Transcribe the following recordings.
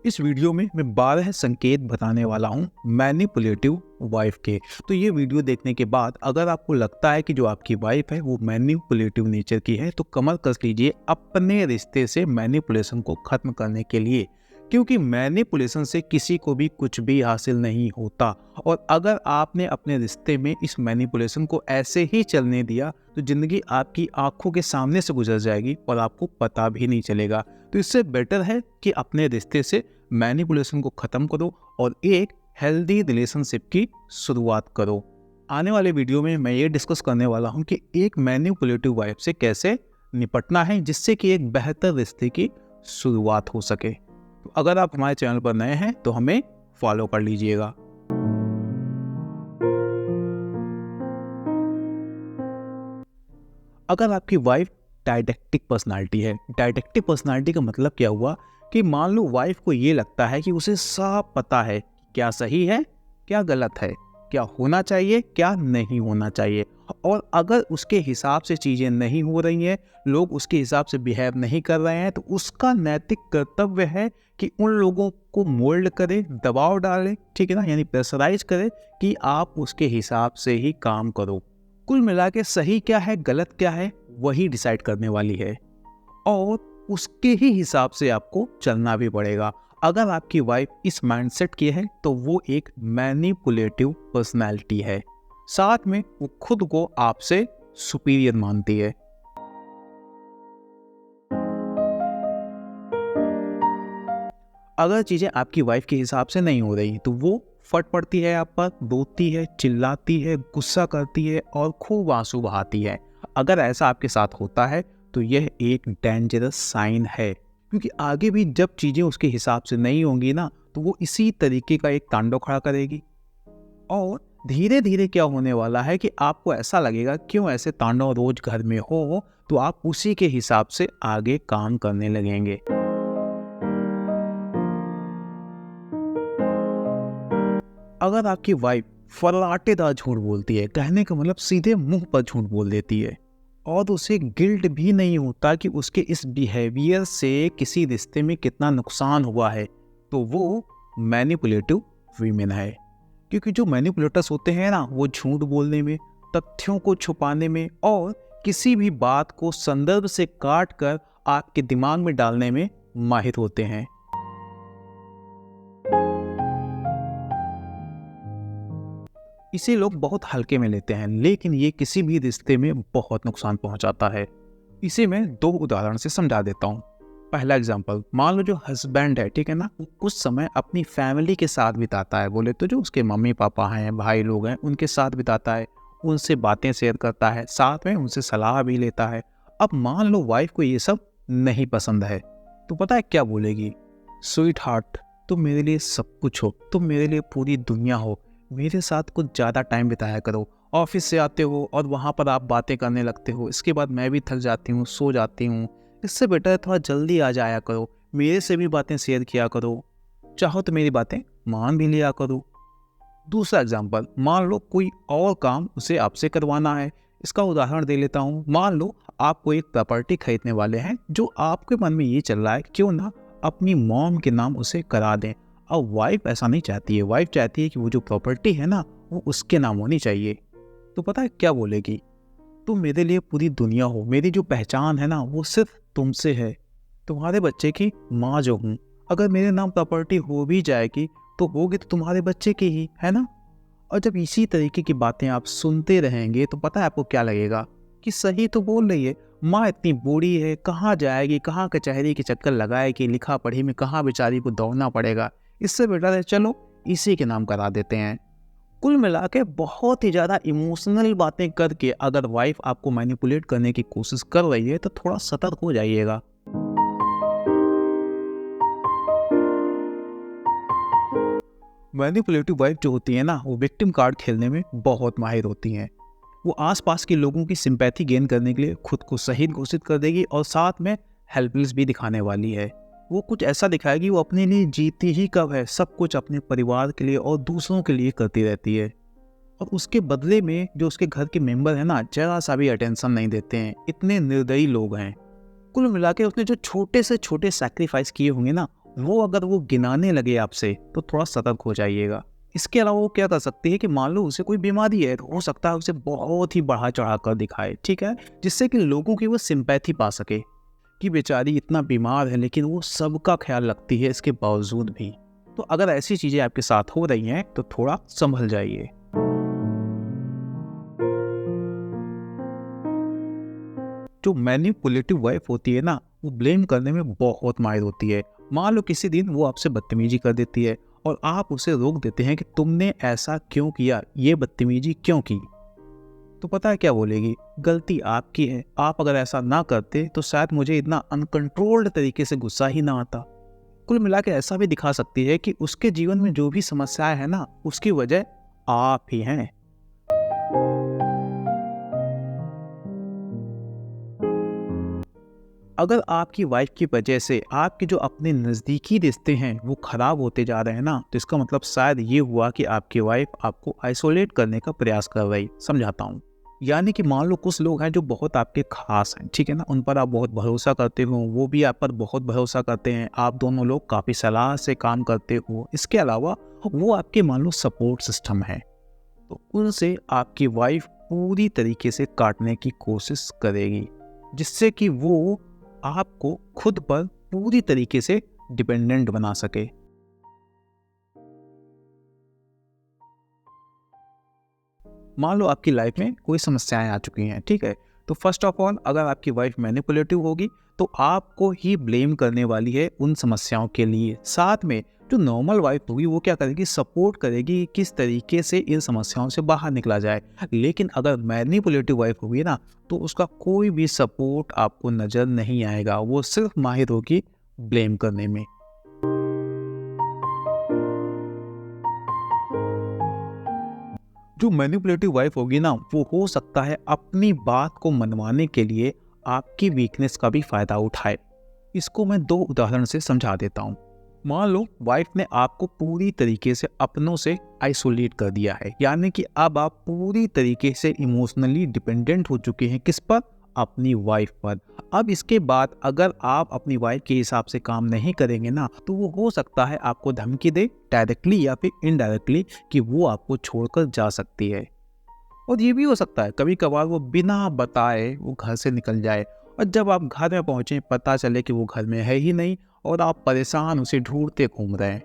इस वीडियो में मैं 12 संकेत बताने वाला हूँ मैनिपुलेटिव वाइफ के। तो ये वीडियो देखने के बाद अगर आपको लगता है कि जो आपकी वाइफ है वो मैनिपुलेटिव नेचर की है तो कमर कस लीजिए अपने रिश्ते से मैनिपुलेशन को खत्म करने के लिए, क्योंकि मैनिपुलेशन से किसी को भी कुछ भी हासिल नहीं होता। और अगर आपने अपने रिश्ते में इस मैनिपुलेशन को ऐसे ही चलने दिया तो जिंदगी आपकी आंखों के सामने से गुजर जाएगी और आपको पता भी नहीं चलेगा। तो इससे बेटर है कि अपने रिश्ते से मैनिपुलेशन को ख़त्म करो और एक हेल्दी रिलेशनशिप की शुरुआत करो। आने वाले वीडियो में मैं ये डिस्कस करने वाला हूँ कि एक मैनिपुलेटिव वाइफ से कैसे निपटना है जिससे कि एक बेहतर रिश्ते की शुरुआत हो सके। तो अगर आप हमारे चैनल पर नए हैं तो हमें फॉलो कर लीजिएगा। अगर आपकी वाइफ डायडेक्टिक पर्सनालिटी है, डायडेक्टिक पर्सनालिटी का मतलब क्या हुआ कि मान लो वाइफ को ये लगता है कि उसे सब पता है क्या सही है क्या गलत है, क्या होना चाहिए क्या नहीं होना चाहिए, और अगर उसके हिसाब से चीज़ें नहीं हो रही हैं, लोग उसके हिसाब से बिहेव नहीं कर रहे हैं, तो उसका नैतिक कर्तव्य है कि उन लोगों को मोल्ड करे, दबाव डाले, ठीक है ना, यानी प्रेशराइज करे कि आप उसके हिसाब से ही काम करो। कुल मिला के सही क्या है गलत क्या है वही डिसाइड करने वाली है और उसके ही हिसाब से आपको चलना भी पड़ेगा। अगर आपकी वाइफ इस माइंडसेट की है तो वो एक मैनिपुलेटिव पर्सनैलिटी है, साथ में वो खुद को आपसे सुपीरियर मानती है। अगर चीज़ें आपकी वाइफ के हिसाब से नहीं हो रही तो वो फट पड़ती है आप पर, रोती है, चिल्लाती है, गुस्सा करती है और खूब आंसू बहाती है। अगर ऐसा आपके साथ होता है तो यह एक डेंजरस साइन है, क्योंकि आगे भी जब चीज़ें उसके हिसाब से नहीं होंगी ना तो वो इसी तरीके का एक तांडव खड़ा करेगी और धीरे धीरे क्या होने वाला है कि आपको ऐसा लगेगा क्यों ऐसे तांडव रोज घर में हो, तो आप उसी के हिसाब से आगे काम करने लगेंगे। अगर आपकी वाइफ फर्राटेदार झूठ बोलती है, कहने का मतलब सीधे मुंह पर झूठ बोल देती है और उसे गिल्ट भी नहीं होता कि उसके इस बिहेवियर से किसी रिश्ते में कितना नुकसान हुआ है, तो वो मैनिपुलेटिव वीमेन है। क्योंकि जो मैनिपुलेटर्स होते हैं ना वो झूठ बोलने में, तथ्यों को छुपाने में और किसी भी बात को संदर्भ से काट कर आपके दिमाग में डालने में माहिर होते हैं। इसे लोग बहुत हल्के में लेते हैं, लेकिन ये किसी भी रिश्ते में बहुत नुकसान पहुंचाता है। इसे मैं 2 उदाहरण से समझा देता हूँ। पहला एग्जांपल, मान लो जो हस्बैंड है, ठीक है ना, वो कुछ समय अपनी फैमिली के साथ बिताता है, बोले तो जो उसके मम्मी पापा हैं, भाई लोग हैं, उनके साथ बिताता है, उनसे बातें शेयर करता है, साथ में उनसे सलाह भी लेता है। अब मान लो वाइफ को ये सब नहीं पसंद है तो पता है क्या बोलेगी? स्वीट हार्ट, तुम मेरे लिए सब कुछ हो, तुम मेरे लिए पूरी दुनिया हो, मेरे साथ कुछ ज़्यादा टाइम बिताया करो। ऑफिस से आते हो और वहाँ पर आप बातें करने लगते हो, इसके बाद मैं भी थक जाती हूँ, सो जाती हूँ, इससे बेटर है थोड़ा जल्दी आ जाया करो, मेरे से भी बातें शेयर किया करो, चाहो तो मेरी बातें मान भी लिया करो। दूसरा एग्जाम्पल, मान लो कोई और काम उसे आपसे करवाना है। इसका उदाहरण दे लेता हूँ। मान लो आप कोई एक प्रॉपर्टी खरीदने वाले हैं जो आपके मन में ये चल रहा है क्यों ना अपनी मॉम के नाम उसे करा दें। अब वाइफ ऐसा नहीं चाहती है, वाइफ चाहती है कि वो जो प्रॉपर्टी है ना वो उसके नाम होनी चाहिए। तो पता है क्या बोलेगी? तुम मेरे लिए पूरी दुनिया हो, मेरी जो पहचान है ना वो सिर्फ तुमसे है, तुम्हारे बच्चे की माँ जो हूँ, अगर मेरे नाम प्रॉपर्टी हो भी जाएगी तो होगी तो तुम्हारे बच्चे की ही, है ना। और जब इसी तरीके की बातें आप सुनते रहेंगे तो पता है आपको क्या लगेगा कि सही तो बोल रही है, माँ इतनी बूढ़ी है, कहाँ जाएगी, कहाँ कचहरी के चक्कर लगाएगी, लिखा पढ़ी में कहाँ बेचारी को दौड़ना पड़ेगा, इससे बेटर है चलो इसी के नाम करा देते हैं। कुल मिला के बहुत ही ज़्यादा इमोशनल बातें करके अगर वाइफ आपको मैनिपुलेट करने की कोशिश कर रही है तो थोड़ा सतर्क हो जाइएगा। मैनिपुलेटिव वाइफ जो होती है ना वो विक्टिम कार्ड खेलने में बहुत माहिर होती हैं। वो आसपास के लोगों की सिंपैथी गेन करने के लिए खुद को सही घोषित कर देगी और साथ में हेल्पलेस भी दिखाने वाली है। वो कुछ ऐसा दिखाएगी वो अपने लिए जीती ही कब है, सब कुछ अपने परिवार के लिए और दूसरों के लिए करती रहती है और उसके बदले में जो उसके घर के मेंबर हैं ना जरा सा भी अटेंशन नहीं देते हैं। इतने निर्दयी लोग हैं। कुल मिला के उसने जो छोटे से छोटे सैक्रिफाइस किए होंगे ना वो अगर वो गिनाने लगे आपसे तो थोड़ा सतर्क हो जाइएगा। इसके अलावा वो क्या कर सकती है कि मान लो उसे कोई बीमारी है, तो हो सकता है उसे बहुत ही बढ़ा चढ़ा कर दिखाए, ठीक है, जिससे कि लोगों की वो सिंपैथी पा सके कि बेचारी इतना बीमार है लेकिन वो सबका ख्याल रखती है इसके बावजूद भी। तो अगर ऐसी चीजें आपके साथ हो रही हैं तो थोड़ा संभल जाइए। जो मैनिपुलेटिव वाइफ होती है ना, वो ब्लेम करने में बहुत माहिर होती है। मान लो किसी दिन वो आपसे बदतमीजी कर देती है और आप उसे रोक देते हैं कि तुमने ऐसा क्यों किया, ये बदतमीजी क्यों की। तो पता है क्या बोलेगी? गलती आपकी है, आप अगर ऐसा ना करते तो शायद मुझे इतना अनकंट्रोल्ड तरीके से गुस्सा ही ना आता। कुल मिला के ऐसा भी दिखा सकती है कि उसके जीवन में जो भी समस्याएं है ना, उसकी वजह आप ही हैं। अगर आपकी वाइफ की वजह से आपके जो अपने नज़दीकी रिश्ते हैं वो ख़राब होते जा रहे हैं ना, तो इसका मतलब शायद ये हुआ कि आपकी वाइफ आपको आइसोलेट करने का प्रयास कर रही। समझाता हूँ। यानी कि मान लो कुछ लोग हैं जो बहुत आपके खास हैं, ठीक है ना, उन पर आप बहुत भरोसा करते हो, वो भी आप पर बहुत भरोसा करते हैं, आप दोनों लोग काफ़ी सलाह से काम करते हो। इसके अलावा वो आपके मान लो सपोर्ट सिस्टम है। तो उनसे आपकी वाइफ पूरी तरीके से काटने की कोशिश करेगी, जिससे कि वो आपको खुद पर पूरी तरीके से डिपेंडेंट बना सके। मान लो आपकी लाइफ में कोई समस्याएं आ चुकी हैं, ठीक है, तो फर्स्ट ऑफ ऑल अगर आपकी वाइफ मैनिपुलेटिव होगी तो आपको ही ब्लेम करने वाली है उन समस्याओं के लिए। साथ में जो नॉर्मल वाइफ होगी वो क्या करेगी? सपोर्ट करेगी किस तरीके से इन समस्याओं से बाहर निकला जाए। लेकिन अगर मैनिपुलेटिव वाइफ होगी ना, तो उसका कोई भी सपोर्ट आपको नजर नहीं आएगा, वो सिर्फ माहिर होगी ब्लेम करने में। जो मैनिपुलेटिव वाइफ होगी ना, वो हो सकता है अपनी बात को मनवाने के लिए आपकी वीकनेस का भी फायदा उठाए। इसको मैं दो उदाहरण से समझा देता हूँ। मान लो वाइफ ने आपको पूरी तरीके से अपनों से आइसोलेट कर दिया है, यानी कि अब आप पूरी तरीके से इमोशनली डिपेंडेंट हो चुके हैं। किस पर? अपनी वाइफ पर। अब इसके बाद अगर आप अपनी वाइफ के हिसाब से काम नहीं करेंगे ना, तो वो हो सकता है आपको धमकी दे, डायरेक्टली या फिर इनडायरेक्टली, कि वो आपको छोड़कर जा सकती है। और ये भी हो सकता है कभी कभार वो बिना बताए वो घर से निकल जाए, और जब आप घर में पहुंचे पता चले कि वो घर में है ही नहीं, और आप परेशान उसे ढूंढते घूम रहे हैं।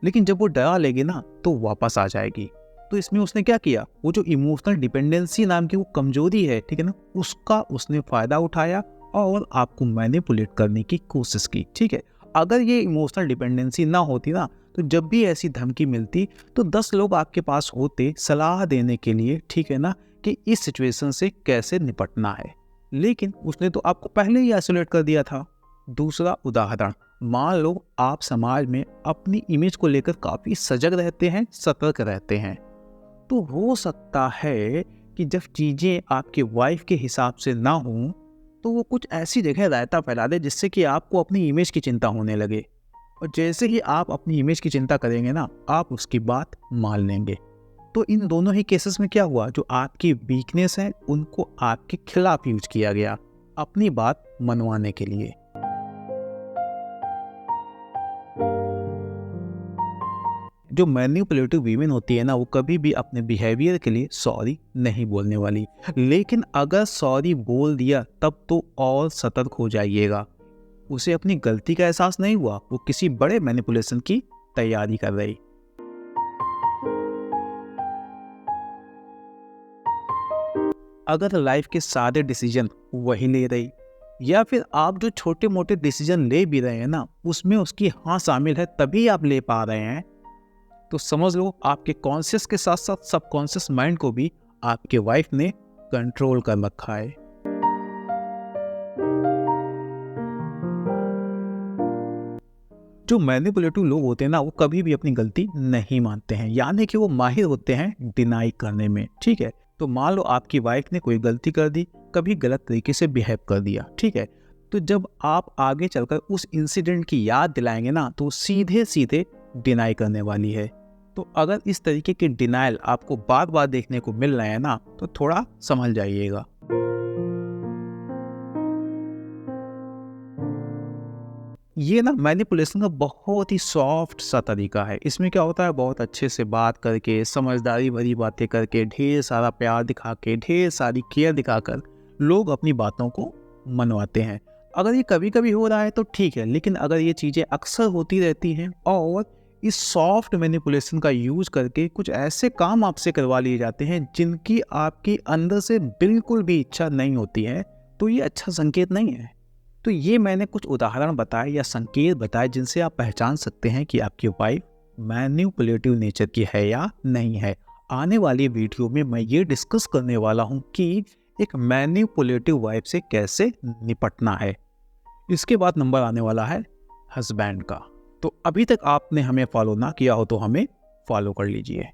लेकिन जब वो डरा लेगी ना तो वापस आ जाएगी। तो इसमें उसने क्या किया? वो जो इमोशनल डिपेंडेंसी नाम की वो कमजोरी है, ठीक है ना, उसका उसने फायदा उठाया और आपको मैनिपुलेट करने की कोशिश की। ठीक है, अगर ये इमोशनल डिपेंडेंसी ना होती ना, तो जब भी ऐसी धमकी मिलती तो 10 लोग आपके पास होते सलाह देने के लिए, ठीक है ना, कि इस सिचुएशन से कैसे निपटना है। लेकिन उसने तो आपको पहले ही आइसोलेट कर दिया था। दूसरा उदाहरण, मान लो आप समाज में अपनी इमेज को लेकर काफी सजग रहते हैं, सतर्क रहते हैं, तो हो सकता है कि जब चीजें आपके वाइफ के हिसाब से ना हो, तो वो कुछ ऐसी जगह रायता फैला दे जिससे कि आपको अपनी इमेज की चिंता होने लगे। और जैसे ही आप अपनी इमेज की चिंता करेंगे ना, आप उसकी बात मान लेंगे। तो इन दोनों ही केसेस में क्या हुआ? जो आपकी वीकनेस है उनको आपके खिलाफ यूज किया गया अपनी बात मनवाने के लिए। जो मैनिपुलेटिव वीमेन होती है ना, वो कभी भी अपने बिहेवियर के लिए सॉरी नहीं बोलने वाली। लेकिन अगर सॉरी बोल दिया तब तो और सतर्क हो जाइएगा। उसे अपनी गलती का एहसास नहीं हुआ, वो किसी बड़े मैनिपुलेशन की तैयारी कर रही। अगर लाइफ के सारे डिसीजन वही ले रही, या फिर आप जो छोटे मोटे डिसीजन ले भी रहे हैं ना, उसमें उसकी हाँ शामिल है तभी आप ले पा रहे हैं, तो समझ लो आपके कॉन्शियस के साथ साथ सबकॉन्शियस माइंड को भी आपके वाइफ ने कंट्रोल कर रखा है। जो मैनिपुलेटिव लोग होते हैं ना, वो कभी भी अपनी गलती नहीं मानते हैं, यानी कि वो माहिर होते हैं डिनाई करने में। ठीक है, तो मान लो आपकी वाइफ ने कोई गलती कर दी, कभी गलत तरीके से बिहेव कर दिया, ठीक है, तो जब आप आगे चलकर उस इंसिडेंट की याद दिलाएंगे ना, तो सीधे सीधे डिनाई करने वाली है। तो अगर इस तरीके के डिनाइल आपको बार बार देखने को मिल रहे हैं ना, तो थोड़ा संभल जाइएगा। ये ना मैनिपुलेशन का बहुत ही सॉफ्ट सा तरीका है। इसमें क्या होता है, बहुत अच्छे से बात करके, समझदारी भरी बातें करके, ढेर सारा प्यार दिखा के, ढेर सारी केयर दिखाकर लोग अपनी बातों को मनवाते हैं। अगर ये कभी कभी हो रहा है तो ठीक है, लेकिन अगर ये चीज़ें अक्सर होती रहती हैं और इस सॉफ्ट मैनिपुलेशन का यूज करके कुछ ऐसे काम आपसे करवा लिए जाते हैं जिनकी आपकी अंदर से बिल्कुल भी इच्छा नहीं होती है, तो ये अच्छा संकेत नहीं है। तो ये मैंने कुछ उदाहरण बताए या संकेत बताए जिनसे आप पहचान सकते हैं कि आपकी वाइफ मैनिपुलेटिव नेचर की है या नहीं है। आने वाली वीडियो में मैं ये डिस्कस करने वाला हूँ कि एक मैनिपुलेटिव वाइफ से कैसे निपटना है। इसके बाद नंबर आने वाला है हस्बैंड का। तो अभी तक आपने हमें फॉलो ना किया हो तो हमें फॉलो कर लीजिए।